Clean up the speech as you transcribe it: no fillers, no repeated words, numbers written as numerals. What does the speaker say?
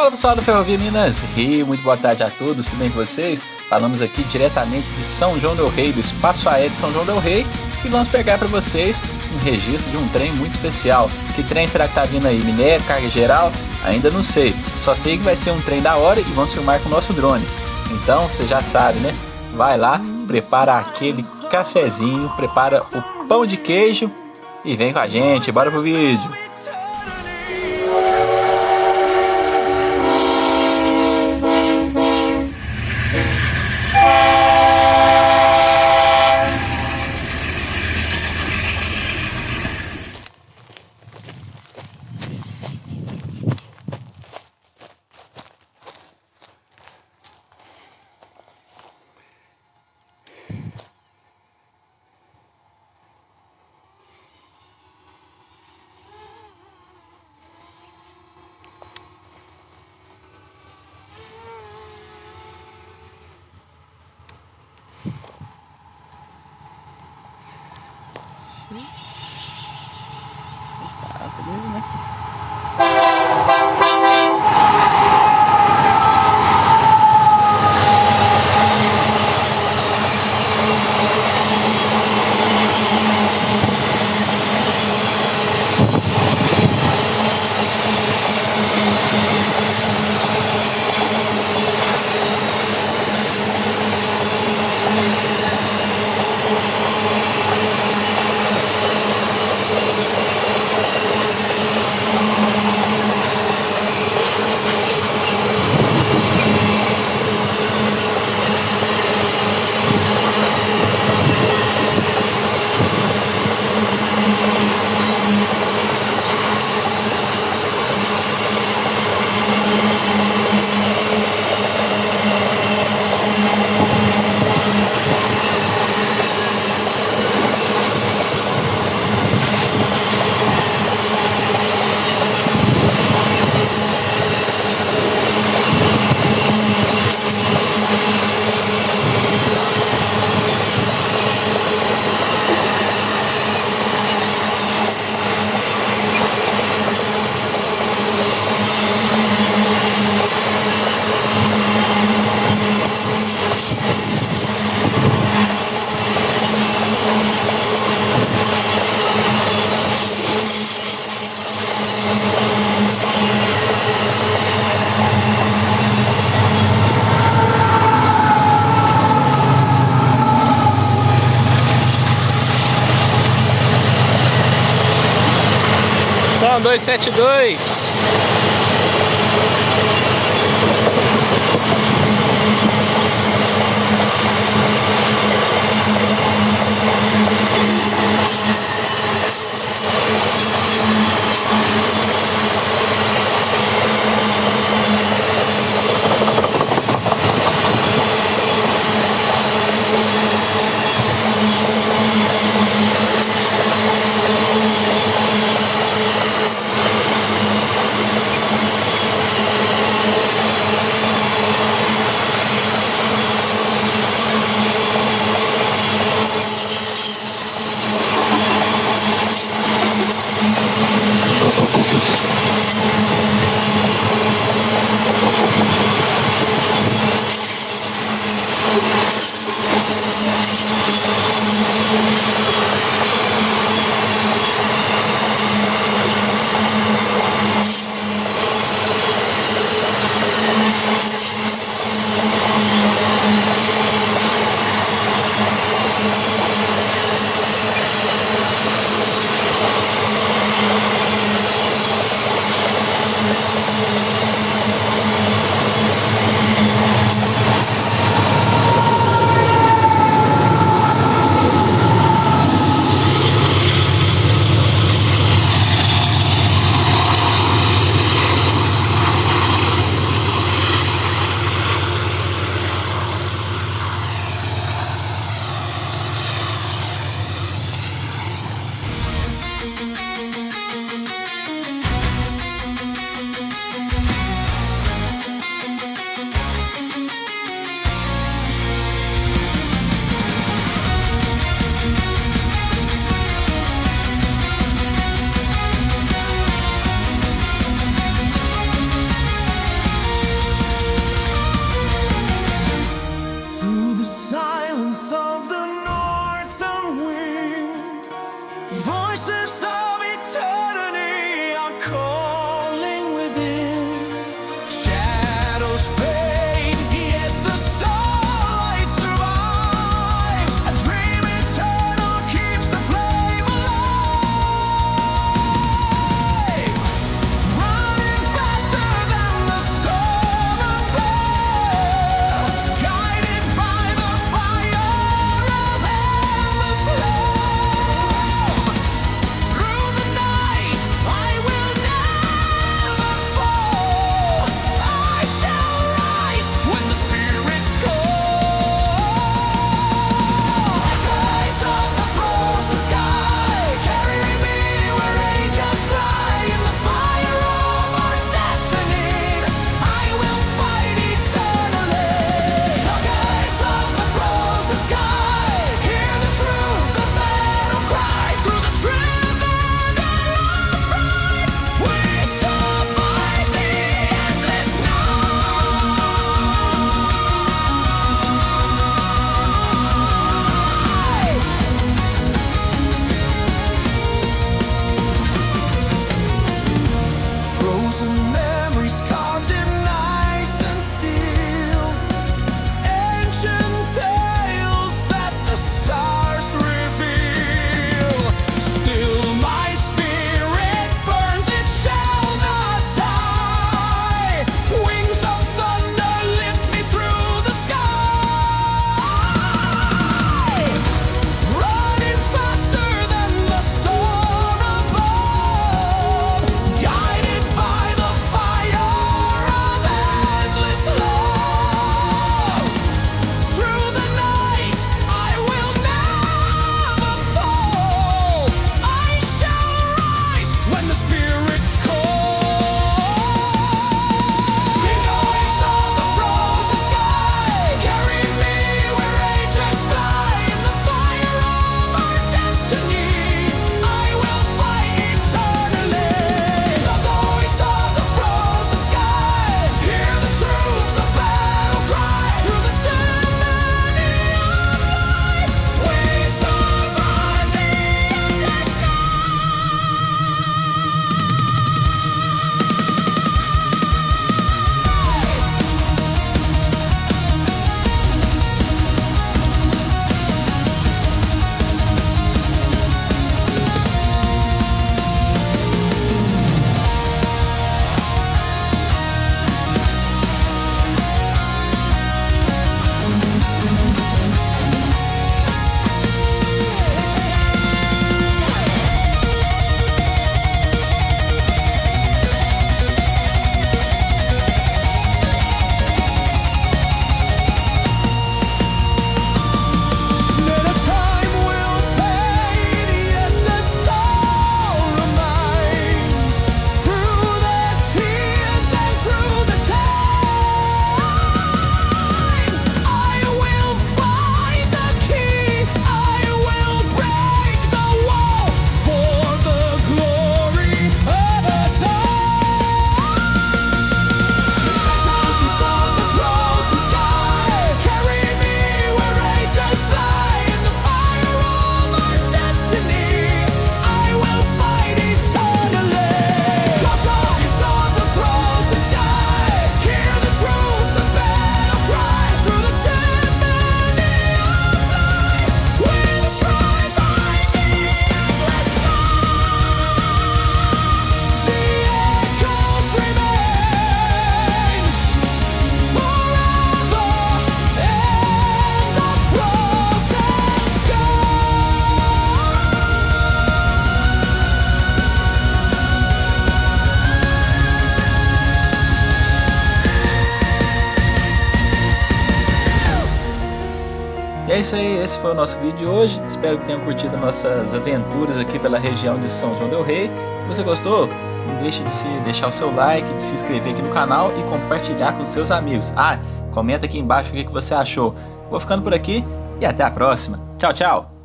Fala pessoal do Ferrovia Minas Rio, muito boa tarde a todos, tudo bem com vocês? Falamos aqui diretamente de São João del Rei, do Espaço Aéreo de São João del Rei, e vamos pegar para vocês um registro de um trem muito especial. Que trem será que tá vindo aí? Minério, carga geral? Ainda não sei, só sei que vai ser um trem da hora e vamos filmar com o nosso drone. Então, você já sabe, né? Vai lá, prepara aquele cafezinho, prepara o pão de queijo e vem com a gente, bora pro vídeo! Tá beleza, né? São 272. voices of eternity are calling within. Shadows fade, yet the starlight survives. A dream eternal keeps the flame alive. Running faster than the storm above, guided by the fire of endless love. Through the night, I will never fall. I shall rise when the spirits call. Echoes of the frozen sky, carry me where angels fly. In the fire of our destiny, I will fight eternally. Echoes of the frozen sky, hear the truth, the battle cry. Through the truth and the upright, we survive the endless night. Frozen memories carved in ice and steel, ancient tales that the stars reveal. Still my spirit burns, it shall not die. Wings of thunder lift me through the sky. Running faster than the storm above, guided by the fire of endless love. Through the night, I will never fall. I shall rise when the spirits call. Echoes of the frozen sky, carry me where angels fly. In the fire of our destiny, I will fight eternally. The voice of the frozen sky, hear the truth, the battle cry. Through the tyranny of life, we survive the endless time will fade, yet the soul remains. Through the tears and through the times, I will find the key. I will break the wall for the glory of us all. Fountains of the frozen sky, carry me where angels fly. In the fire of our destiny, I will fight eternally. Echoes of the frozen sky, hear the truth, the battle cry. Through the tyranny of life, we survive the endless night. The echoes remain forever in the frozen sky. E é isso aí, esse foi o nosso vídeo de hoje. Espero que tenham curtido nossas aventuras aqui pela região de São João del Rei. Se você gostou, não deixe de deixar o seu like, de se inscrever aqui no canal e compartilhar com seus amigos. Ah, comenta aqui embaixo o que você achou. Vou ficando por aqui e até a próxima. Tchau, tchau!